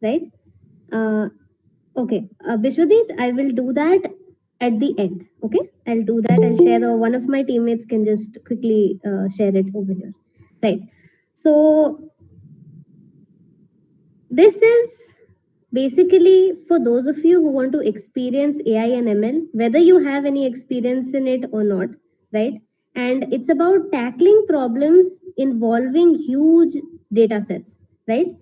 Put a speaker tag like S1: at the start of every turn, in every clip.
S1: right? Okay, Vishwadit, I will do that at the end. Okay, I'll do that. I'll share the one of my teammates can just quickly share it over here, right? So this is basically for those of you who want to experience AI and ML, whether you have any experience in it or not, right? And it's about tackling problems involving huge data sets, right?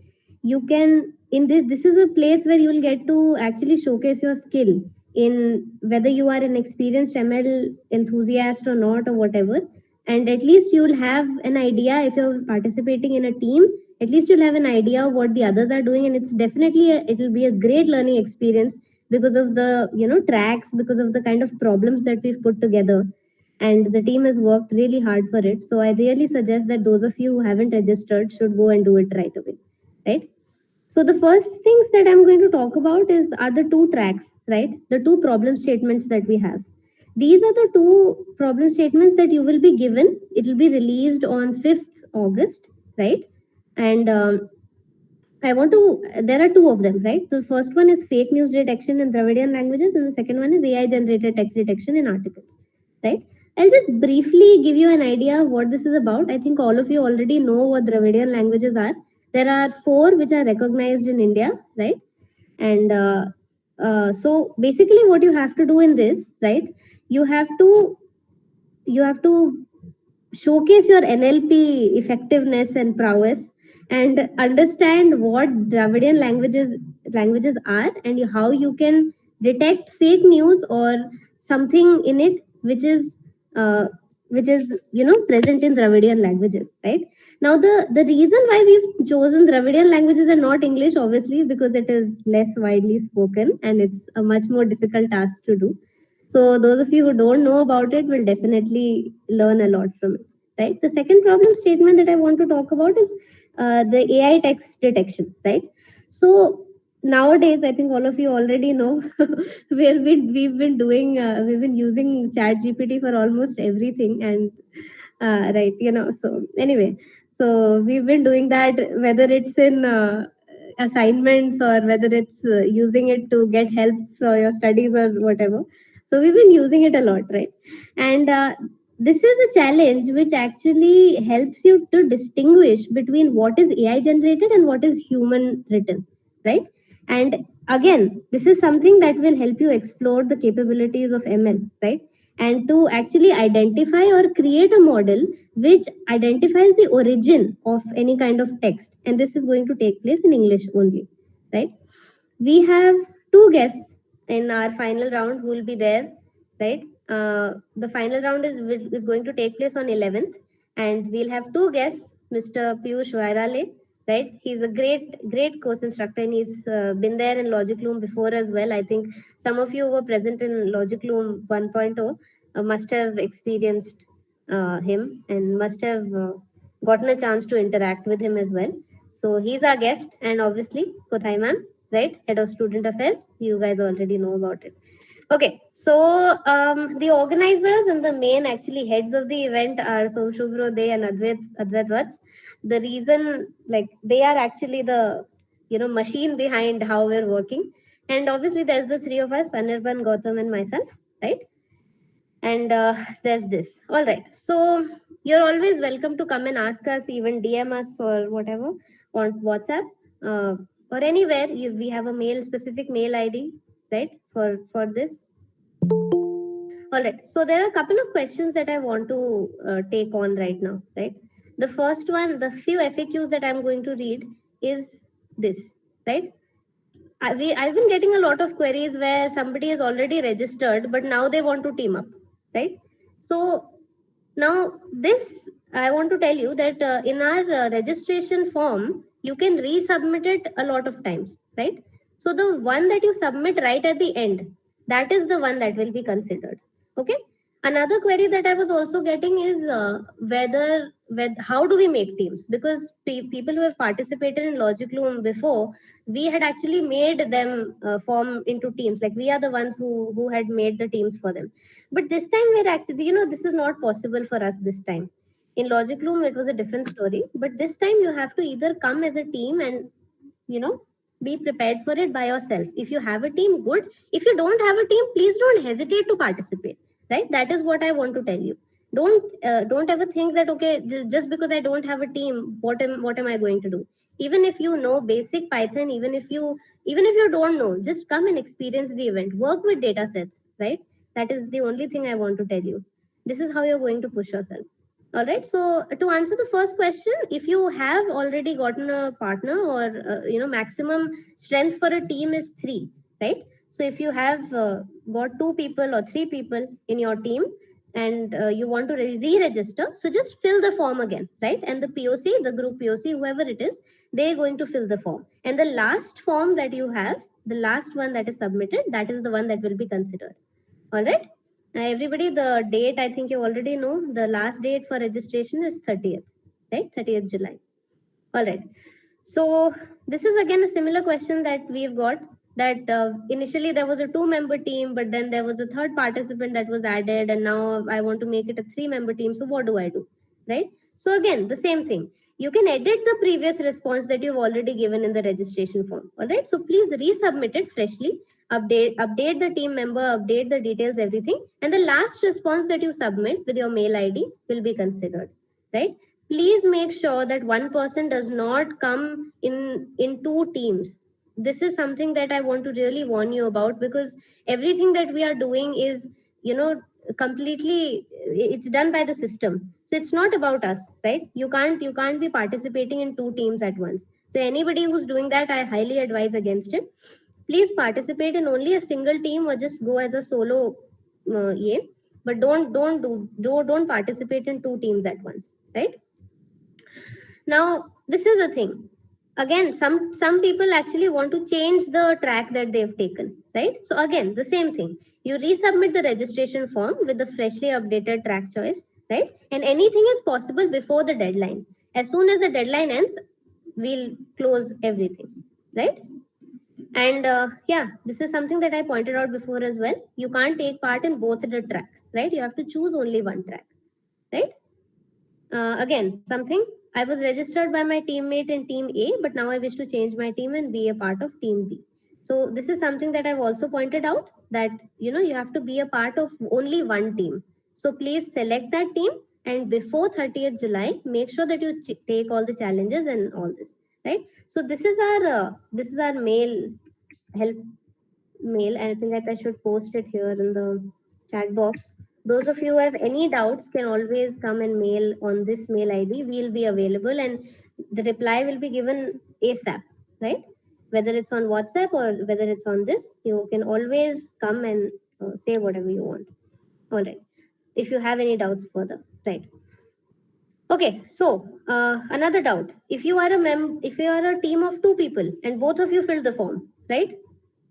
S1: You can, in this is a place where you will get to actually showcase your skill in whether you are an experienced ML enthusiast or not or whatever. And at least you will have an idea if you're participating in a team, at least you'll have an idea of what the others are doing, and it's definitely it will be a great learning experience because of the tracks, because of the kind of problems that we've put together, and the team has worked really hard for it. So I really suggest that those of you who haven't registered should go and do it right away, right? So the first things that I'm going to talk about are the two tracks, right? The two problem statements that we have. These are the two problem statements that you will be given. It will be released on 5th August, right? And I want to, there are two of them, right? The first one is fake news detection in Dravidian languages, and the second one is AI generated text detection in articles, right? I'll just briefly give you an idea of what this is about. I think all of you already know what Dravidian languages are. There are four which are recognized in India, right? And so basically, what you have to do in this, right? You have to you have to showcase your NLP effectiveness and prowess, and understand what Dravidian languages are, and how you can detect fake news or something in it uh, which is present in Dravidian languages, right? Now the reason why we've chosen Dravidian languages and not English, obviously, because it is less widely spoken and it's a much more difficult task to do. So those of you who don't know about it will definitely learn a lot from it, right? The second problem statement that I want to talk about is the AI text detection, right? So nowadays, I think all of you already know we've been using Chat GPT for almost everything, and right, So anyway, so we've been doing that, whether it's in assignments or whether it's using it to get help for your studies or whatever. So we've been using it a lot, right? And this is a challenge which actually helps you to distinguish between what is AI generated and what is human written, right? And again, this is something that will help you explore the capabilities of ML, right? And to actually identify or create a model which identifies the origin of any kind of text. And this is going to take place in English only, right? We have two guests in our final round who will be there, right? The final round is going to take place on 11th, and we'll have two guests, Mr. Piyush Vairale, right? He's a great course instructor, and he's been there in LogicLooM before as well. I think some of you who were present in LogicLooM 1.0 must have experienced him and must have gotten a chance to interact with him as well. So he's our guest, and obviously Kothai ma'am, right? Head of Student Affairs. You guys already know about it. Okay, so the organizers and the main actually heads of the event are Shubhro De and Advait Vats. The reason, like, they are actually the machine behind how we're working. And obviously there's the three of us, Anirban, Gautam, and myself, right? And there's this. All right. So you're always welcome to come and ask us, even DM us or whatever on WhatsApp or anywhere. We have a specific mail ID, right? For this. All right. So there are a couple of questions that I want to take on right now, right? The first one, the few FAQs that I'm going to read is this, right? I've been getting a lot of queries where somebody is already registered, but now they want to team up, right? So now this, I want to tell you that in our registration form, you can resubmit it a lot of times, right? So the one that you submit right at the end, that is the one that will be considered. Okay. Another query that I was also getting is how do we make teams? Because people who have participated in LogicLooM before, we had actually made them form into teams. Like, we are the ones who had made the teams for them. But this time we're actually, this is not possible for us this time. In LogicLooM, it was a different story. But this time you have to either come as a team and, you know, Be prepared for it by yourself. If you have a team, good. If you don't have a team, please don't hesitate to participate. Right? That is what I want to tell you. Don't ever think that, okay, just because I don't have a team, what am I going to do? Even if you know basic Python, even if you don't know, just come and experience the event. Work with data sets. Right? That is the only thing I want to tell you. This is how you're going to push yourself. All right. So to answer the first question, if you have already gotten a partner, or maximum strength for a team is three, right? So if you have got two people or three people in your team, and you want to re-register, so just fill the form again, right? And the POC, the group POC, whoever it is, they're going to fill the form. And the last form that you have, the last one that is submitted, that is the one that will be considered. All right. Everybody, the date, I think you already know. The last date for registration is 30th, right? 30th July. All right. So this is again a similar question that we've got, that initially there was a 2-member team, but then there was a third participant that was added, and now I want to make it a 3-member team. So what do I do? Right? So again, the same thing. You can edit the previous response that you've already given in the registration form. All right. So please resubmit it freshly. Update the team member, update the details, everything. And the last response that you submit with your mail ID will be considered. Right? Please make sure that one person does not come in two teams. This is something that I want to really warn you about, because everything that we are doing is, completely, it's done by the system. So it's not about us, right? You can't be participating in two teams at once. So anybody who's doing that, I highly advise against it. Please participate in only a single team, or just go as a solo EA, but don't participate in two teams at once, right? Now, this is the thing. Again, some people actually want to change the track that they've taken, right? So again, the same thing. You resubmit the registration form with the freshly updated track choice, right? And anything is possible before the deadline. As soon as the deadline ends, we'll close everything, right? And yeah, this is something that I pointed out before as well. You can't take part in both the tracks, right? You have to choose only one track, right? Again, something, I was registered by my teammate in team A, but now I wish to change my team and be a part of team B. So this is something that I've also pointed out, that you have to be a part of only one team. So please select that team, and before 30th July, make sure that you take all the challenges and all this, right? So this is our help mail, and I think that I should post it here in the chat box. Those of you who have any doubts can always come and mail on this mail ID. We'll be available, and the reply will be given ASAP, right? Whether it's on WhatsApp or whether it's on this, you can always come and say whatever you want. All right. If you have any doubts further, right? Okay, so another doubt. If you are a team of two people and both of you filled the form, right?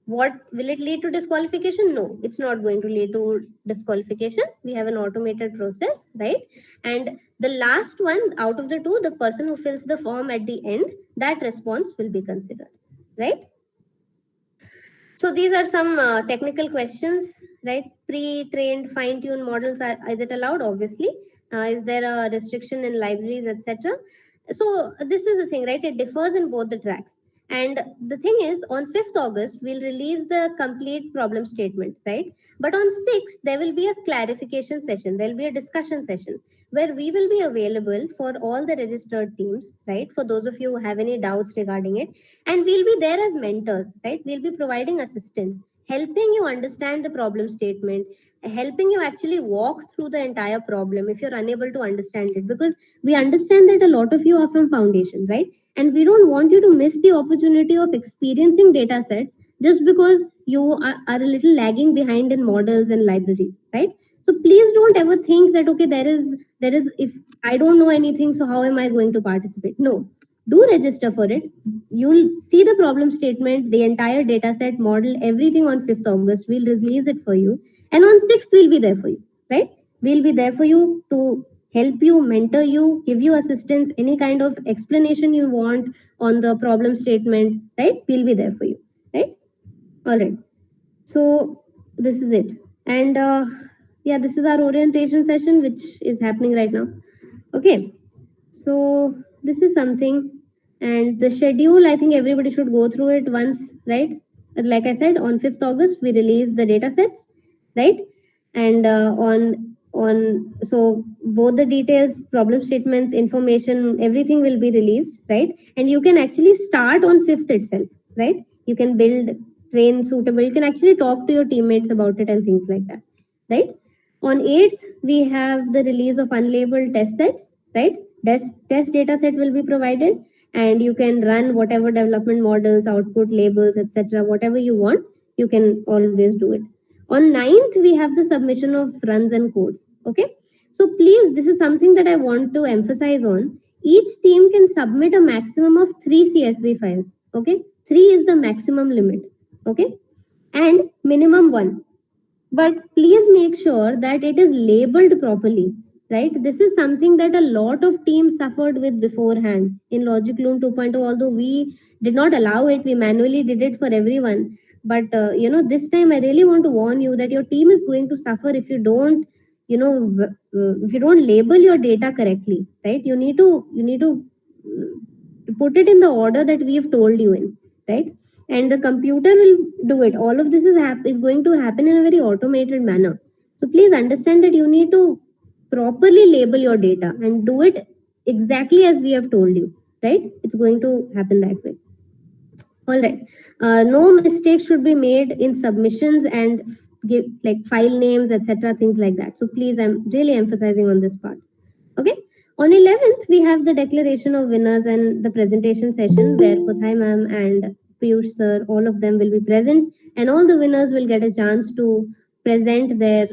S1: What will it lead to disqualification? No, it's not going to lead to disqualification. We have an automated process, right? And the last one out of the two, the person who fills the form at the end, that response will be considered, right? So these are some technical questions, right? Pre-trained, fine-tuned models, is it allowed? Obviously. Is there a restriction in libraries, etc.? So this is the thing, right? It differs in both the tracks. And the thing is, on 5th August, we'll release the complete problem statement, right? But on 6th, there will be a clarification session. There'll be a discussion session where we will be available for all the registered teams, right? For those of you who have any doubts regarding it, and we'll be there as mentors, right? We'll be providing assistance, helping you understand the problem statement, helping you actually walk through the entire problem if you're unable to understand it, because we understand that a lot of you are from foundation, right? And we don't want you to miss the opportunity of experiencing data sets just because you are a little lagging behind in models and libraries, right? So please don't ever think that, okay, there is if I don't know anything, so how am I going to participate? No, do register for it. You'll see the problem statement, the entire data set, model, everything on 5th August. We'll release it for you. And on 6th, we'll be there for you, right? We'll be there for you to help you, mentor you, give you assistance, any kind of explanation you want on the problem statement, right? We'll be there for you, right? All right. So this is it. And yeah, this is our orientation session, which is happening right now. Okay. So this is something, And the schedule, I think everybody should go through it once, right? Like I said, on 5th August we release the data sets, right? And on so both the details, problem statements, information, everything will be released, right? And you can actually start on 5th itself, right? You can build, train suitable, you can actually talk to your teammates about it and things like that, right? On 8th we have the release of unlabeled test sets, right? Test data set will be provided, and you can run whatever development models, output labels, etc., whatever you want, you can always do it. On 9th we have the submission of runs and codes. Okay, so please, this is something that I want to emphasize on. Each team can submit a maximum of 3 CSV files. Okay, 3 is the maximum limit. Okay, and minimum 1, but please make sure that it is labeled properly, right? This is something that a lot of teams suffered with beforehand in LogicLooM 2.0. Although we did not allow it, we manually did it for everyone. But this time I really want to warn you that your team is going to suffer if you don't, if you don't label your data correctly, right? You need to put it in the order that we have told you in, right? And the computer will do it. All of this is going to happen in a very automated manner. So please understand that you need to properly label your data and do it exactly as we have told you, right? It's going to happen that way. All right. No mistakes should be made in submissions and give like file names, etc., things like that. So please, I'm really emphasizing on this part. Okay. On 11th, we have the declaration of winners and the presentation session where Kothai ma'am and Piyush sir, all of them will be present, and all the winners will get a chance to present their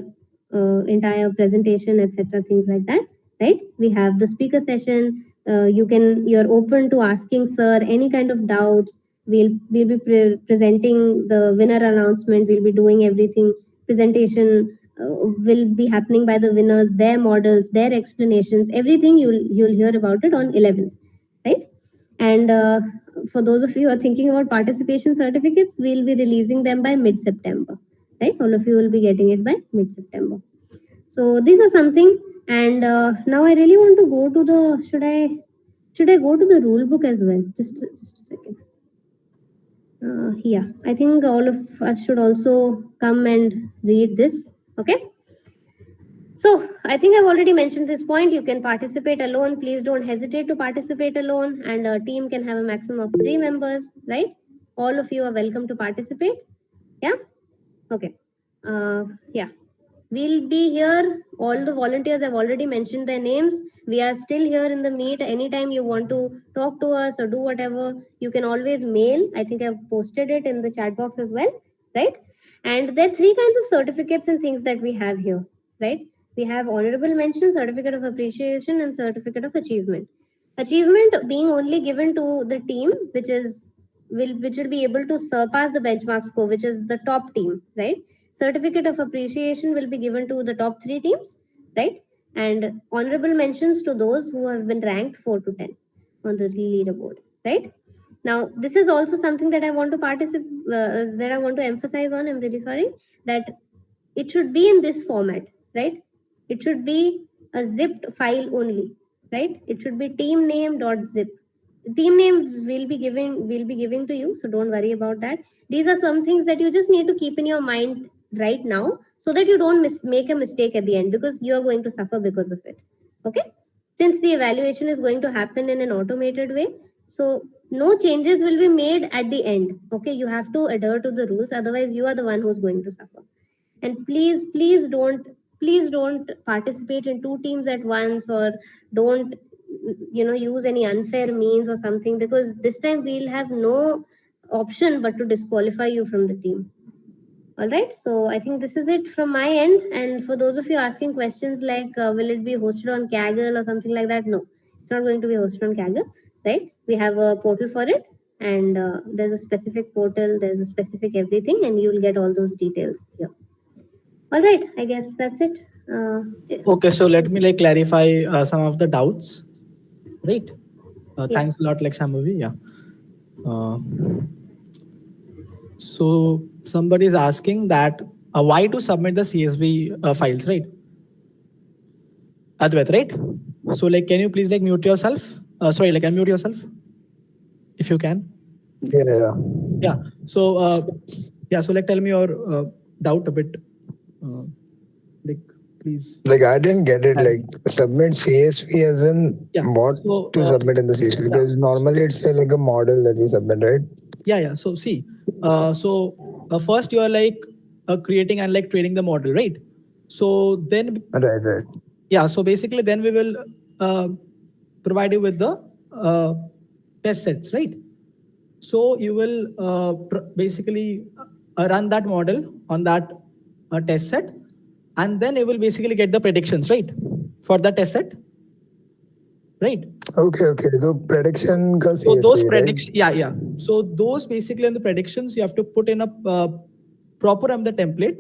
S1: entire presentation, etc., things like that. Right? We have the speaker session. You're open to asking sir any kind of doubts. We'll be presenting the winner announcement. We'll be doing everything. Presentation will be happening by the winners, their models, their explanations, everything you'll hear about it on 11th, right? And for those of you who are thinking about participation certificates, we'll be releasing them by mid-September, right? All of you will be getting it by mid-September. So these are something. And now I really want to go to the. Should I go to the rule book as well? Just a second. Yeah, I think all of us should also come and read this. Okay. So I think I've already mentioned this point. You can participate alone. Please don't hesitate to participate alone. And a team can have a maximum of 3 members, right? All of you are welcome to participate. Yeah. Okay. Yeah. We'll be here. All the volunteers, I've already mentioned their names. We are still here in the meet. Anytime you want to talk to us or do whatever, you can always mail. I think I've posted it in the chat box as well, right? And there are 3 kinds of certificates and things that we have here, right? We have honorable mention, certificate of appreciation, and certificate of achievement. Achievement being only given to the team which will be able to surpass the benchmark score, which is the top team, right? Certificate of appreciation will be given to the top 3 teams, right? And honorable mentions to those who have been ranked 4 to 10 on the leaderboard, right? Now, this is also something that I want to that I want to emphasize on. I'm really sorry that it should be in this format, right? It should be a zipped file only, right? It should be team name dot zip. Team name will be giving to you, so don't worry about that. These are some things that you just need to keep in your mind right now, so that you don't make a mistake at the end, because you are going to suffer because of it. Okay, since the evaluation is going to happen in an automated way, so no changes will be made at the end. Okay, you have to adhere to the rules, otherwise you are the one who's going to suffer. And please don't participate in 2 teams at once, or don't use any unfair means or something, because this time we'll have no option but to disqualify you from the team. All right, so I think this is it from my end. And for those of you asking questions like will it be hosted on Kaggle or something like that, no, it's not going to be hosted on Kaggle, right? We have a portal for it, and there's a specific portal, there's a specific everything, and you'll get all those details here. All right, I guess that's it.
S2: Okay, so let me like clarify some of the doubts, right?
S1: Yeah.
S2: Thanks a lot, like Shambhavi. Yeah. Uh, so somebody is asking that why to submit the CSV files, right? Advait, right? So like, can you please like mute yourself? Sorry, like unmute yourself. if you can.
S3: Yeah, yeah.
S2: Yeah. So yeah. So like, tell me your doubt a bit. Uh, like, please.
S3: Like I didn't get it.
S2: Clarify.
S3: Like submit CSV as in
S2: Yeah.
S3: what
S2: So
S3: to submit in the CSV,
S2: yeah.
S3: because normally it's like a model that we submit, right?
S2: Yeah. So see, first you are like creating and like training the model, right? So then,
S3: Right, right.
S2: yeah. So basically, then we will uh, provide you with the uh, test sets, right? So you will basically run that model on that test set, and then you will basically get the predictions, right, for the test set, right?
S3: Okay, okay. So prediction ka
S2: So those
S3: CSV, right?
S2: predictions, yeah, yeah. So those basically in the predictions you have to put in a proper the template,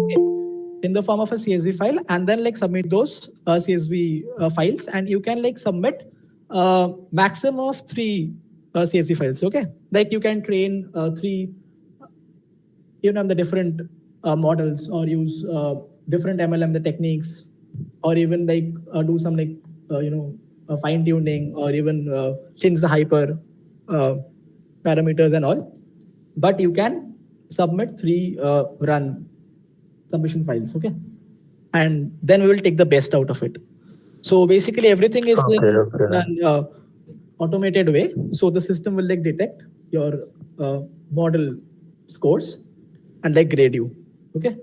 S2: okay, in the form of a CSV file, and then like submit those CSV files, and you can like submit maximum of three CSV files, okay? Like you can train three, the different models, or use different MLM the techniques, or even like do some like fine tuning, or even change the hyper uh, parameters and all. But you can submit three run submission files, okay? And then we will take the best out of it. So basically everything is
S3: Okay,
S2: in
S3: okay.
S2: an automated way. So the system will like detect your model scores and like grade you. Okay,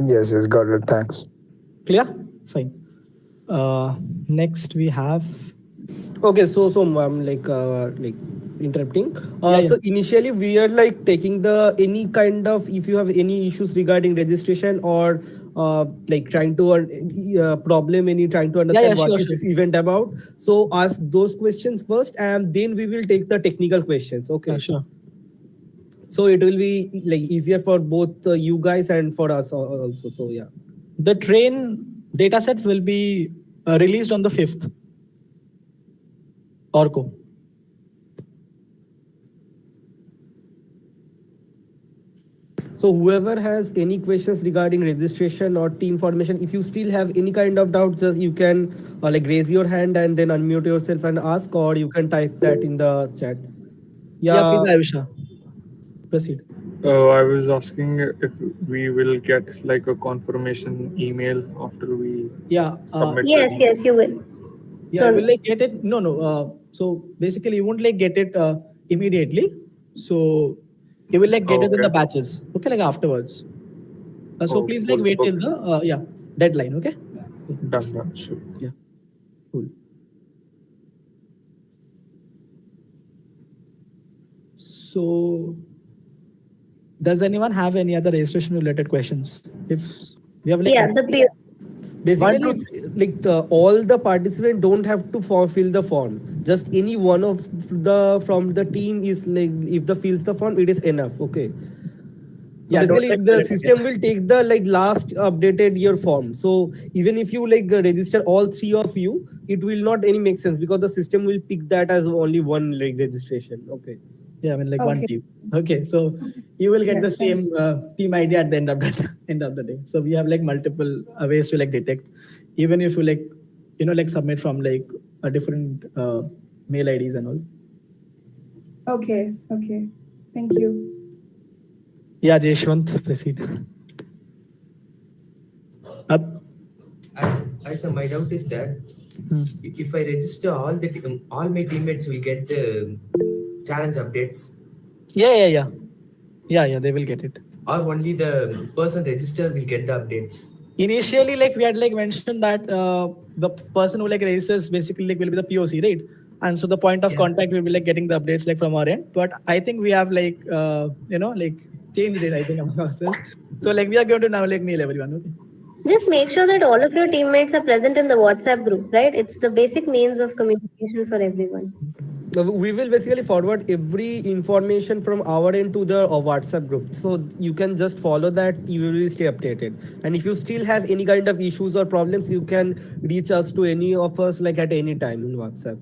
S3: Yes, yes, got it. Thanks.
S2: clear? Fine. Next we have,
S4: Okay, so I'm like interrupting.
S2: yeah, yeah,
S4: So initially we are like taking the any kind of, if you have any issues regarding registration or like trying to problem, and you trying to
S2: yeah, yeah,
S4: understand what
S2: sure,
S4: is
S2: sure,
S4: this event about. So ask those questions first, and then we will take the technical questions.
S2: yeah,
S4: Okay.
S2: sure.
S4: So it will be like easier for both you guys and for us also. So yeah.
S2: The train dataset will be released on the 5th Orco.
S4: So whoever has any questions regarding registration or team formation, if you still have any kind of doubt, just you can like raise your hand and then unmute yourself and ask, or you can type that in the chat.
S2: Yeah, please,
S4: Yeah.
S2: Ayusha, proceed.
S5: I was asking if we will get like a confirmation email after we
S2: Yeah,
S5: submit the
S1: Yes,
S5: email.
S1: yes, you will.
S2: yeah, you
S1: Don't
S2: will like get it. No, no. So basically, you won't like get it immediately. So you will like get
S5: Oh,
S2: it in the
S5: okay.
S2: batches. Okay, like afterwards. So
S5: Oh,
S2: please like
S5: cool.
S2: wait till
S5: Okay.
S2: the deadline. Okay.
S5: Done, done. Sure.
S2: Yeah. Cool. So does anyone have any other registration related questions? If we have like
S1: Yeah, the
S2: one,
S4: Basically,
S2: two,
S4: like all the participants don't have to fill the form. Just any one of the from the team is like, if the fills the form, it is enough. Okay. So
S2: yeah, don't
S4: basically,
S2: like fill
S4: the
S2: it.
S4: system
S2: Yeah.
S4: will take the like last updated year form. So even if you like register all three of you, it will not any make sense, because the system will pick that as only one like registration. Okay.
S2: Yeah, I mean like one
S1: okay.
S2: team. Okay, so you will get
S1: Yeah,
S2: the
S1: fine.
S2: same team ID at the end of the end of the day. So we have like multiple ways to like detect, even if you like like submit from like a different mail IDs and all.
S1: Okay, okay. Thank you.
S2: Yeah, Jeshwant, proceed. Up.
S6: As my doubt is that if I register all my teammates will get the challenge updates,
S2: Yeah, yeah, yeah, yeah, yeah. They will get it.
S6: or only the person registered will get the updates.
S2: Initially, like we had like mentioned that the person who like registers basically like will be the POC, right? And so the point of
S6: Yeah.
S2: contact will be like getting the updates like from our end. But I think we have like like changed it, I think, among ourselves. So like we are going to now like mail everyone. Okay.
S1: Just make sure that all of your teammates are present in the WhatsApp group, right? It's the basic means of communication for everyone.
S4: Now, we will basically forward every information from our end to the WhatsApp group. So you can just follow that. You will stay updated. And if you still have any kind of issues or problems, you can reach us to any of us like at any time in WhatsApp.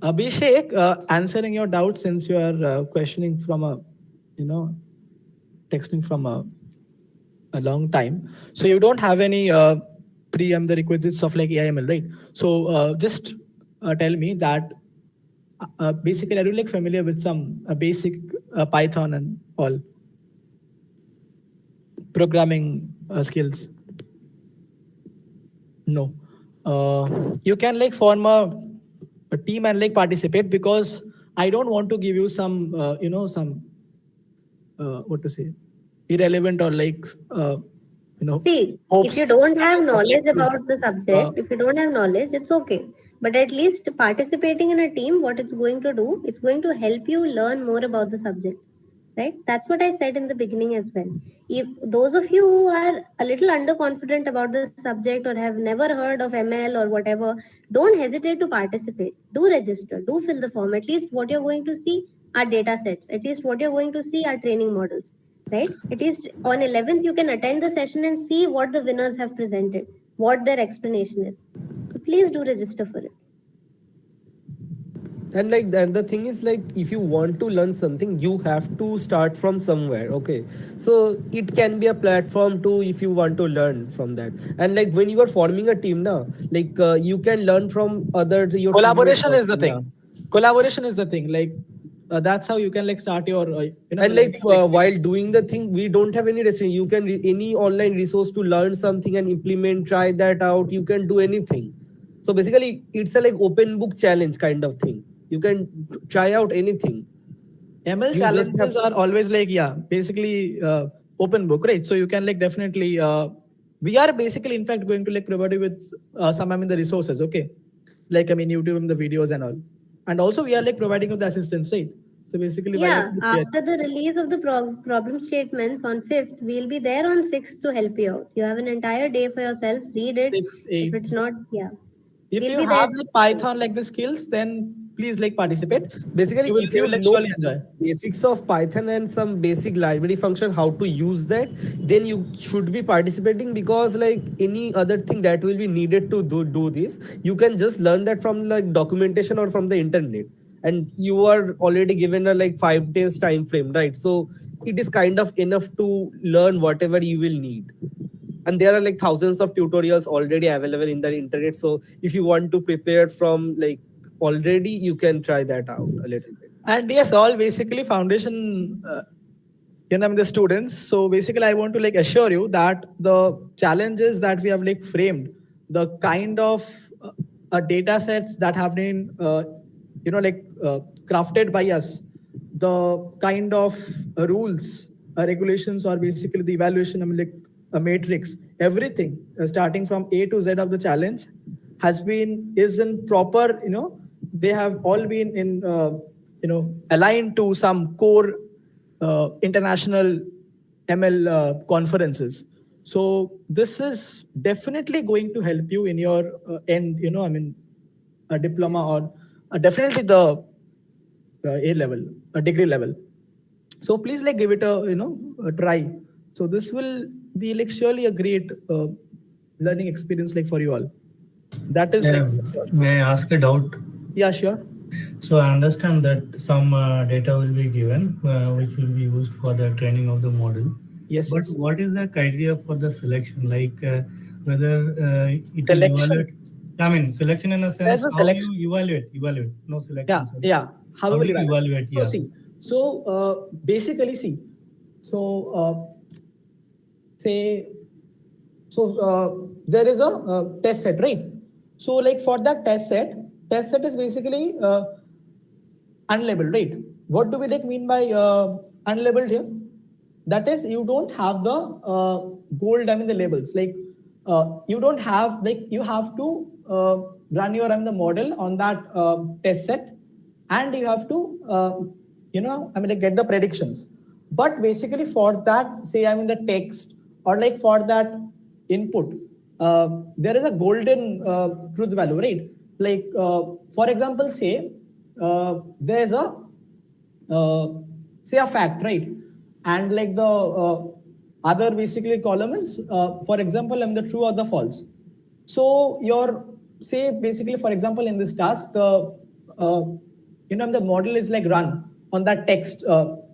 S2: Abhishek, answering your doubt, since you are questioning from a, you know, texting from a long time. So you don't have any the requisites of like AIML, right? So just tell me that basically, are you like familiar with some basic Python and all programming skills? No. You can like form a team and like participate, because I don't want to give you some, some what to say, irrelevant or like,
S1: See, if you
S2: hopes.
S1: don't have knowledge
S2: Like,
S1: about the
S2: uh,
S1: subject, if you don't have knowledge, it's okay. But at least participating in a team, what it's going to do, it's going to help you learn more about the subject. Right? That's what I said in the beginning as well. If those of you who are a little underconfident about the subject or have never heard of ML or whatever, don't hesitate to participate. Do register, do fill the form. At least what you're going to see are data sets. At least what you're going to see are training models. Right? At least on 11th, you can attend the session and see what the winners have presented, what their explanation is. So please do register for it.
S4: And like the thing is, like, if you want to learn something, you have to start from somewhere. Okay, so it can be a platform too if you want to learn from that. And like when you are forming a team now, like you can learn from other your teammates
S2: collaboration is
S4: also.
S2: the
S4: Yeah.
S2: thing. Collaboration is the thing. Like, that's how you can like start your,
S4: And like
S2: learning experience.
S4: while doing the thing, we don't have any restriction. You can any online resource to learn something and implement, try that out. You can do anything. So basically it's a like open book challenge kind of thing. You can try out anything.
S2: ML
S4: You just have
S2: challenges are always like, yeah, basically open book, right? So you can like definitely, we are basically in fact going to like provide you with some, the resources, okay? Like, YouTube and the videos and all. And also we are like providing you the assistance, right? So basically while
S1: Yeah, after the release of the problem statements on 5th, we'll be there on 6th to help you out. You have an entire day for yourself, read it.
S2: 6th,
S1: If
S2: 8th.
S1: it's not, yeah,
S2: If
S1: we'll
S2: you
S1: be there.
S2: have like Python like the skills, then please like participate.
S4: basically if
S2: You
S4: you
S2: will like
S4: know
S2: surely enjoy.
S4: basics of Python and some basic library function, how to use that, then you should be participating, because like any other thing that will be needed to do this, you can just learn that from like documentation or from the internet, and you are already given a like 5 days time frame, right? So it is kind of enough to learn whatever you will need. And there are like thousands of tutorials already available in the internet, so if you want to prepare from like already, you can try that out a little bit.
S2: And yes, all basically foundation, the students. So basically, I want to like assure you that the challenges that we have like framed, the kind of data sets that have been, crafted by us, the kind of rules, regulations, or basically the evaluation, like a matrix, everything starting from A to Z of the challenge is in proper, they have all been in, aligned to some core international ML conferences. So this is definitely going to help you in your end, a diploma, or definitely the A level, a degree level. So please like give it a try. So this will be like surely a great learning experience like for you all. That is like sure.
S7: May I ask a doubt?
S2: Yeah, sure.
S7: So I understand that some data will be given, which will be used for the training of the model.
S2: Yes.
S7: But
S2: Yes.
S7: what is the criteria for the selection? Like whether it is
S2: Selection.
S7: evaluate? I mean, selection in a
S2: There's
S7: sense
S2: a
S7: how
S2: selection.
S7: you evaluate. No
S2: Yeah,
S7: selection. Sorry.
S2: yeah. How
S7: How
S2: will
S7: do
S2: you
S7: you evaluate?
S2: So
S7: Yeah.
S2: see, so basically see, so say, so there is a test set, right? So like for that test set is basically unlabeled, right? What do we like mean by unlabeled here? That is, you don't have the gold, the labels. Like you don't have, like you have to run your the model on that test set, and you have to like get the predictions. But basically for that, say the text, or like for that input, there is a golden truth value, right? Like for example, say there's a say a fact, right? And like the other basically column is for example, the true or the false. So your, say basically for example in this task, the the model is like run on that text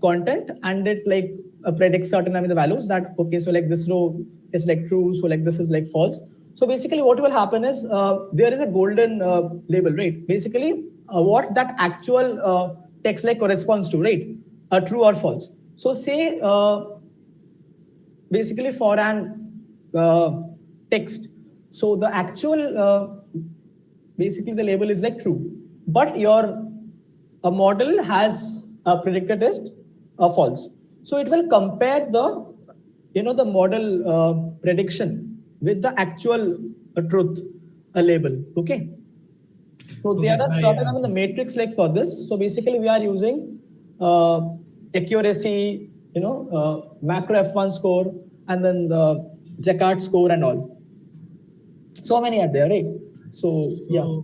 S2: content, and it like predicts certain the values that, okay, so like this row is like true, so like this is like false. So basically what will happen is there is a golden label, right? Basically what that actual text like corresponds to, right? True or false. So say basically for an text, so the actual basically the label is like true, but your a model has predicted it false. So it will compare the the model prediction with the actual truth label. Okay. So there are certain the matrix like for this. So basically we are using accuracy, macro F1 score, and then the Jaccard score and all. So many are there, right? So yeah.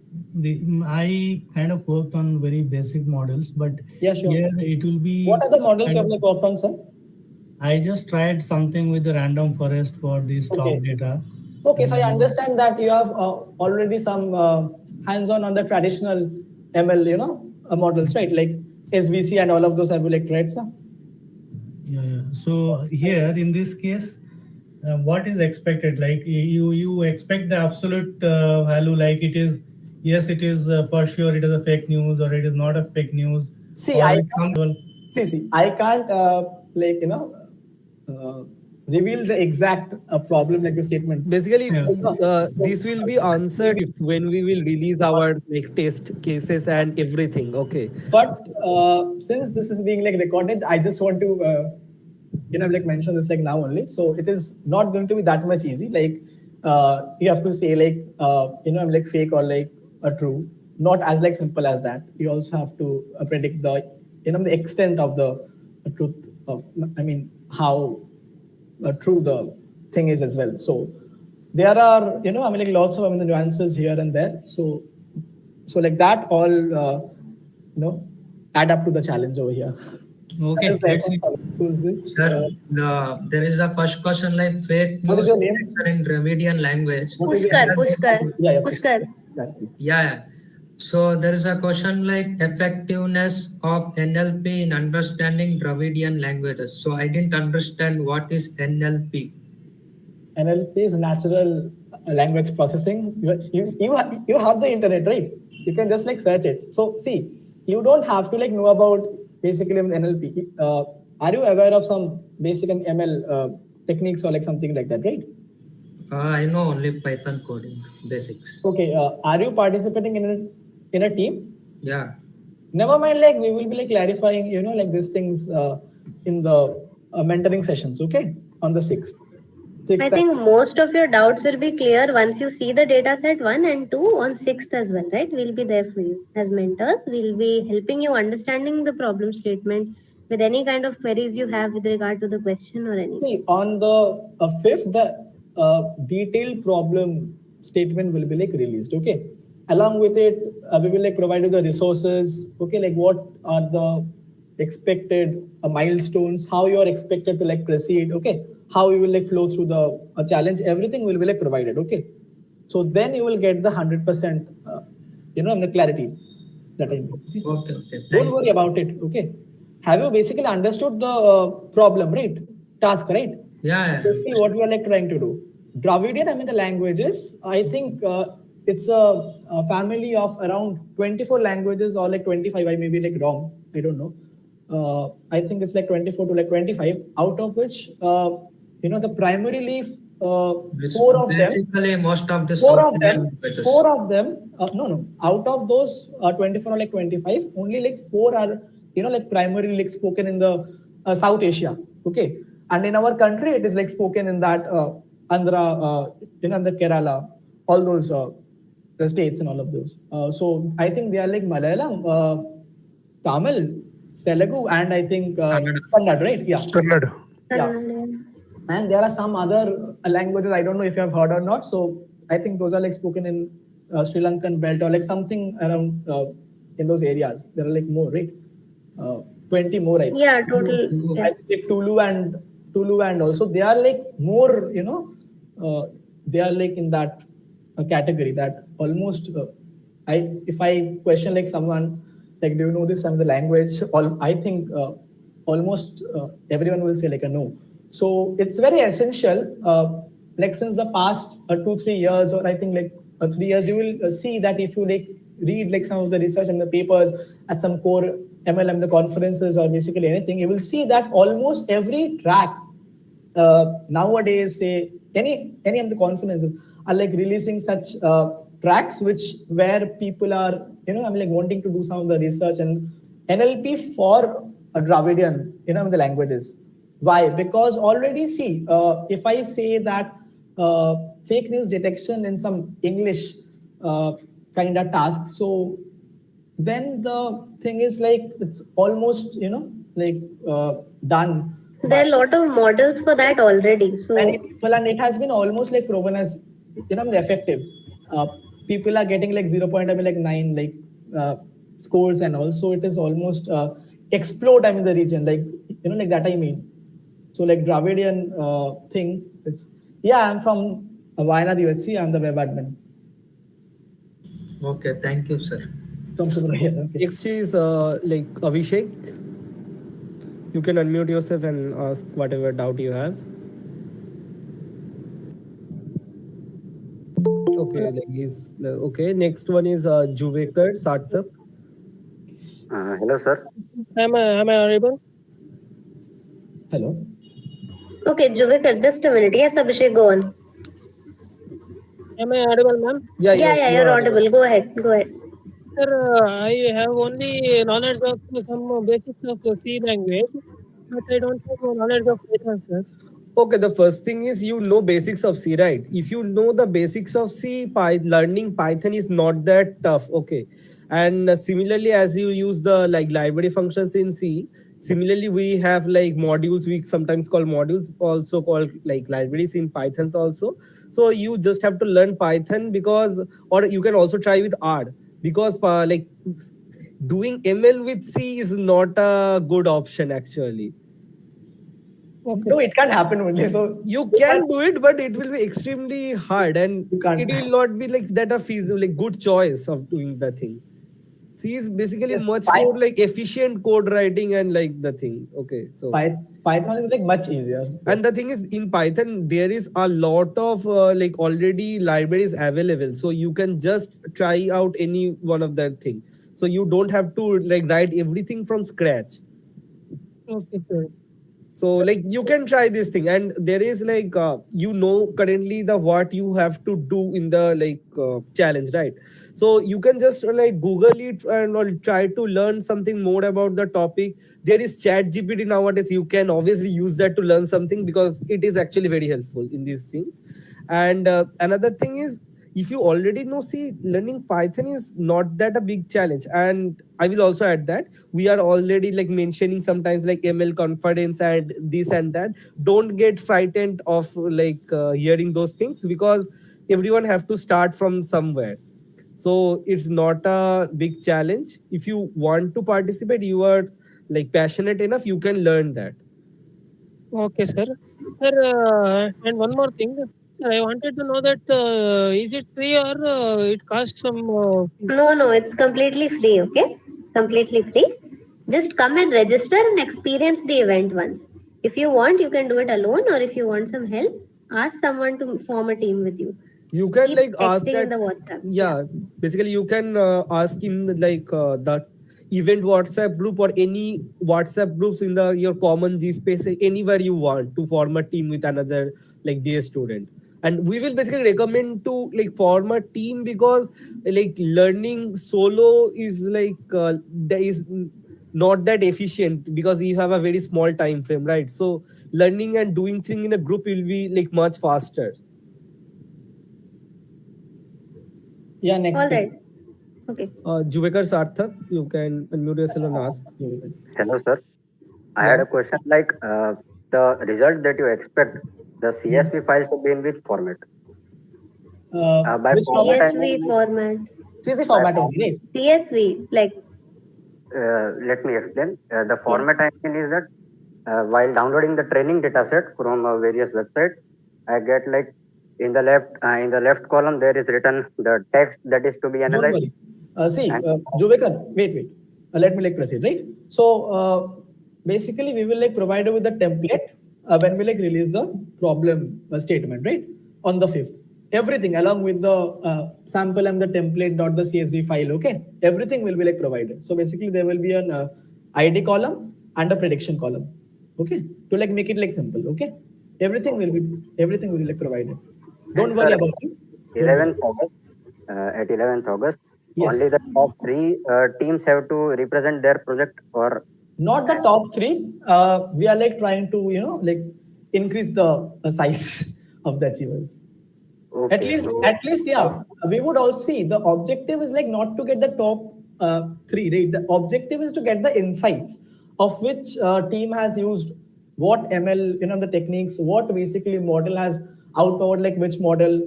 S7: I kind of worked on very basic models, but
S2: yeah, sure.
S7: Here it will be.
S2: What are the models you have like worked on, sir?
S7: I just tried something with the random forest for the stock data.
S2: Okay, so I understand that you have already some hands-on on the traditional ML, models, right? Like SVC and all of those have been like tried, sir.
S7: Yeah. So here in this case, what is expected? Like you expect the absolute value, like it is. Yes, it is for sure. It is a fake news, or it is not a fake news.
S2: See, I can't reveal the exact problem like the statement.
S4: Basically, this will be answered when we will release our like test cases and everything. Okay.
S2: But since this is being like recorded, I just want to like mention this like now only. So it is not going to be that much easy. Like you have to say like I'm like fake or like a true. Not as like simple as that. You also have to predict the the extent of the truth of how true the thing is as well. So there are like lots of the nuances here and there. So like that all add up to the challenge over here.
S7: Okay.
S2: Who's this?
S8: Sir, there is a first question like fake news in Dravidian language.
S1: Pushkar.
S8: Yeah. So there is a question like effectiveness of NLP in understanding Dravidian languages. So I didn't understand what is NLP.
S2: NLP is natural language processing. You have the internet, right? You can just like search it. So see, you don't have to like know about basically NLP. Are you aware of some basic ML techniques or like something like that, right?
S8: I know only Python coding basics.
S2: Okay. Are you participating in a team?
S8: Yeah.
S2: Never mind. Like we will be like clarifying, like these things in the mentoring sessions. Okay, on the 6th.
S1: I think most of your doubts will be clear once you see the data set 1 and 2 on 6th as well, right? We'll be there for you as mentors. We'll be helping you understanding the problem statement with any kind of queries you have with regard to the question or anything.
S2: See, on the 5th, the detailed problem statement will be like released. Okay. Along with it, we will like provide you the resources. Okay, like what are the expected milestones, how you are expected to like proceed. Okay, how you will like flow through the challenge. Everything will be like provided. Okay, so then you will get the 100% the clarity that I need.
S8: Okay.
S2: Don't worry about it. Okay, have you basically understood the problem, right? Task, right?
S8: Yeah.
S2: Basically, what we are like trying to do. Dravidian, the languages. I think it's a family of around 24 languages or like 25. I may be like wrong. I don't know. I think it's like 24 to like 25. Out of which, the primary leaf. Four of
S8: basically
S2: them.
S8: Most of the
S2: languages. Four of them. No. Out of those 24 or like 25, only like 4 are like primarily like spoken in the South Asia. Okay, and in our country it is like spoken in that Andhra, the Kerala, all those the states and all of those. So I think they are like Malayalam, Tamil, Telugu, and I think Kannada, right? Yeah.
S3: Kannada.
S2: Yeah. And there are some other languages I don't know if you have heard or not. So I think those are like spoken in Sri Lankan belt or like something around in those areas. There are like more, right? 20 more, I think.
S1: Yeah, totally.
S2: I think like Tulu and also they are like more, they are like in that category that almost if I question like someone like, do you know this some of the language? I think almost everyone will say like a no. So it's very essential. Like since the past 2-3 years, or I think like 3 years, you will see that if you like read like some of the research and the papers at some core MLM, the conferences or basically anything, you will see that almost every track nowadays, say any of the conferences are like releasing such tracks which where people are, I'm like wanting to do some of the research and NLP for a Dravidian, the languages. Why? Because already see, if I say that fake news detection in some English kind of task, so then the thing is like it's almost done.
S1: There are a lot of models for that already. So
S2: Many people, and it has been almost like proven as effective. People are getting like 0.9 scores, and also it is almost explode in the region, like that I mean. So like Dravidian thing, it's I'm from Wayanad UHC. I'm the web admin.
S8: Okay, thank you, sir.
S2: Okay.
S4: Next is Abhishek. You can unmute yourself and ask whatever doubt you have. Okay, okay. Next one is Juvekar Sarthak.
S9: Hello, sir.
S10: Am I audible?
S2: Hello.
S1: okay, Juvekar, just a minute. Yes, Abhishek, go on.
S10: Am I audible, ma'am?
S1: Yeah, you're audible. Go ahead.
S10: Sir, I have only knowledge of some basics of the C language, but I don't have knowledge of Python, sir.
S4: Okay, the first thing is basics of C, right? If you know the basics of C, learning Python is not that tough. Okay, and similarly, as you use the library functions in C, similarly we have modules. We sometimes call modules, also called libraries in Pythons also. So you just have to learn Python because, or you can also try with R, because doing ML with C is not a good option actually.
S10: Okay.
S2: No, it can't happen only. So
S4: you can do it, but it will be extremely hard, and it will not be that a feasible, good choice of doing the thing. C is basically much more efficient code writing and the thing. Okay, so
S2: Python is much easier.
S4: And the thing is, in Python there is a lot of already libraries available, so you can just try out any one of that thing. So you don't have to write everything from scratch.
S10: Okay, sir.
S4: So you can try this thing, and there is currently the what you have to do in the challenge, right? So you can just Google it and or try to learn something more about the topic. There is ChatGPT nowadays. You can obviously use that to learn something because it is actually very helpful in these things. And another thing is, if you already know C, learning Python is not that a big challenge. And I will also add that we are already mentioning sometimes ML confidence and this and that. Don't get frightened of hearing those things, because everyone have to start from somewhere. So it's not a big challenge. If you want to participate, you are passionate enough, you can learn that.
S10: Okay, sir. Sir, and one more thing. Sir, I wanted to know that is it free or it costs some fees?
S1: No, it's completely free, okay? It's completely free. Just come and register and experience the event once. If you want, you can do it alone, or if you want some help, ask someone to form a team with you.
S4: You can
S1: Keep
S4: ask
S1: texting
S4: that
S1: in the WhatsApp.
S4: Yeah, basically you can ask in the event WhatsApp group or any WhatsApp groups in your common G space, anywhere you want to form a team with another DS student. And we will basically recommend to form a team, because learning solo is there is not that efficient, because you have a very small time frame, right? So learning and doing thing in a group will be much faster.
S2: Yeah, next.
S1: All right. Okay.
S4: Juvekar Sarthak, you can unmute yourself and ask.
S9: Hello, sir. I had a question the result that you expect, the CSV files to be in which format? By
S2: Which
S9: format, I
S1: CSV
S9: mean,
S1: format.
S2: CSV format only, right?
S1: CSV,
S9: let me explain. The format I mean is that while downloading the training data set from various websites, I get in the left column there is written the text that is to be
S2: Don't
S9: analyzed.
S2: worry. See, Juvekar, wait. Let me proceed, right? So basically we will provide you with the template when we release the problem statement, right? On the 5th. everything along with the sample and the template.csv file. Okay, everything will be like provided. So basically there will be an id column and a prediction column. Okay, to like make it like simple. Okay, everything will be like provided. Don't worry about it.
S9: 11th August, at 11th August,
S2: Yes.
S9: only the top 3 teams have to represent their project, or
S2: not the top 3. We are like trying to like increase the size of the achievers.
S9: okay,
S2: At least, yeah. We would all see the objective is like not to get the top 3, right? The objective is to get the insights of which team has used what ML, the techniques, what basically model has outpowered like which model,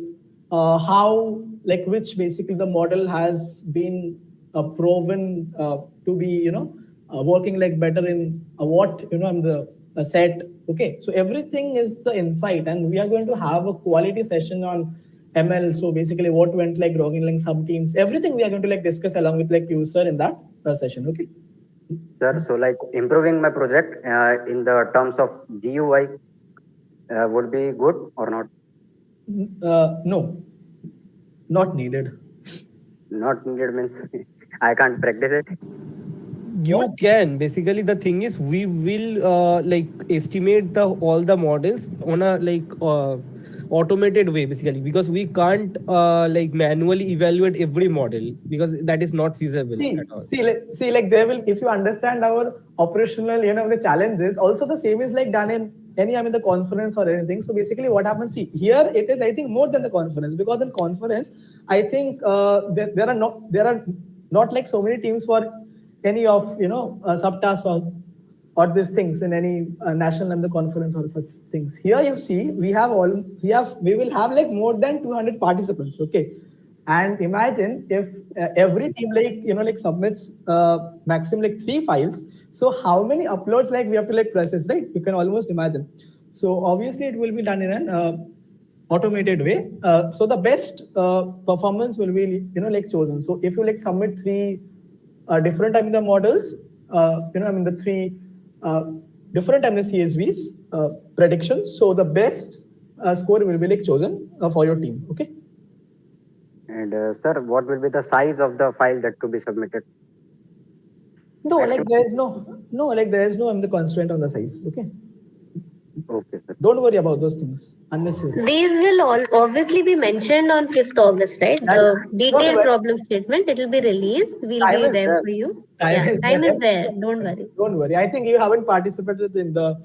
S2: how like which basically the model has been proven to be working like better in what the set. Okay, so everything is the insight, and we are going to have a quality session on ML. So basically what went like wrong in like some teams, everything we are going to like discuss along with like user in that session. Okay,
S9: sir. So like improving my project in the terms of GUI would be good or not?
S2: No, not needed.
S9: Not needed means I can't practice it.
S4: You can. Basically the thing is we will like estimate all the models on a like automated way, basically, because we can't like manually evaluate every model, because that is not feasible at all.
S2: See, like there will, if you understand our operational, the challenges, also the same is like done in any, the conference or anything. So basically what happens, see, here it is, I think, more than the conference, because in conference, I think there are not like so many teams for any of, subtasks or these things in any national and the conference or such things. Here you see, we will have like more than 200 participants. Okay, and imagine if every team like submits maximum like 3 files. So how many uploads like we have to like process, right? You can almost imagine. So obviously it will be done in an automated way. So the best performance will be like chosen. So if you like submit 3 different the models, the 3 different the CSVs predictions. So the best score will be like chosen for your team. Okay.
S9: And sir, what will be the size of the file that to be submitted?
S2: No, like there is no the constraint on the size. Okay.
S9: Okay, sir.
S2: Don't worry about those things. Unnecessary.
S1: These will all obviously be mentioned on 5th August, right? The detailed problem statement, it will be released. We'll be there for you. Time is there. Don't worry.
S2: Don't worry. I think you haven't participated in the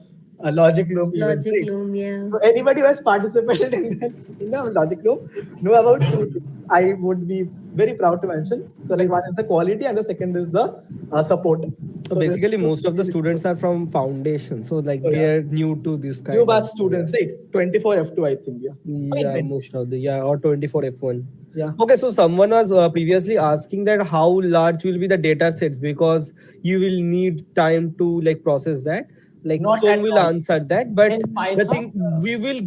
S2: LogicLooM event.
S1: LogicLooM, yeah.
S2: So anybody who has participated in the LogicLooM know about 2 things. I would be very proud to mention. So like one is the quality and the second is the support.
S4: So basically most of the students are from foundation, so like they're new to this kind
S2: new
S4: of
S2: batch students, right? 24 F2, I think.
S4: Yeah, most of the or 24 F1.
S2: Yeah.
S4: Okay, so someone was previously asking that how large will be the data sets, because you will need time to like process that. Like Son will answer that, but the thing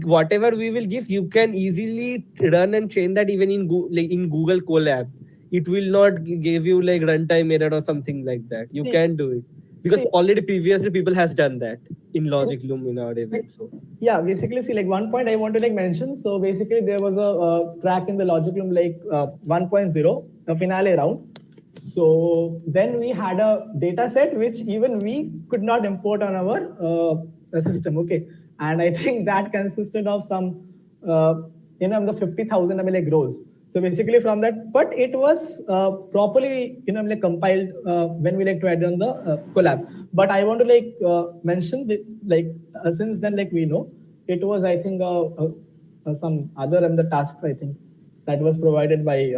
S4: whatever we will give, you can easily run and train that even in Google Colab. It will not give you like runtime error or something like that. You can do it because already previously people has done that in LogicLooM in our event. So
S2: yeah, basically, see, like one point I want to like mention. So basically, there was a track in the LogicLooM like 1.0, a finale round. So then we had a data set which even we could not import on our system. Okay, and I think that consisted of some the 50,000 like rows. So basically from that, but it was properly like compiled when we like tried on the collab. But I want to like mention that, like since then like we know it was, I think some other the tasks, I think, that was provided by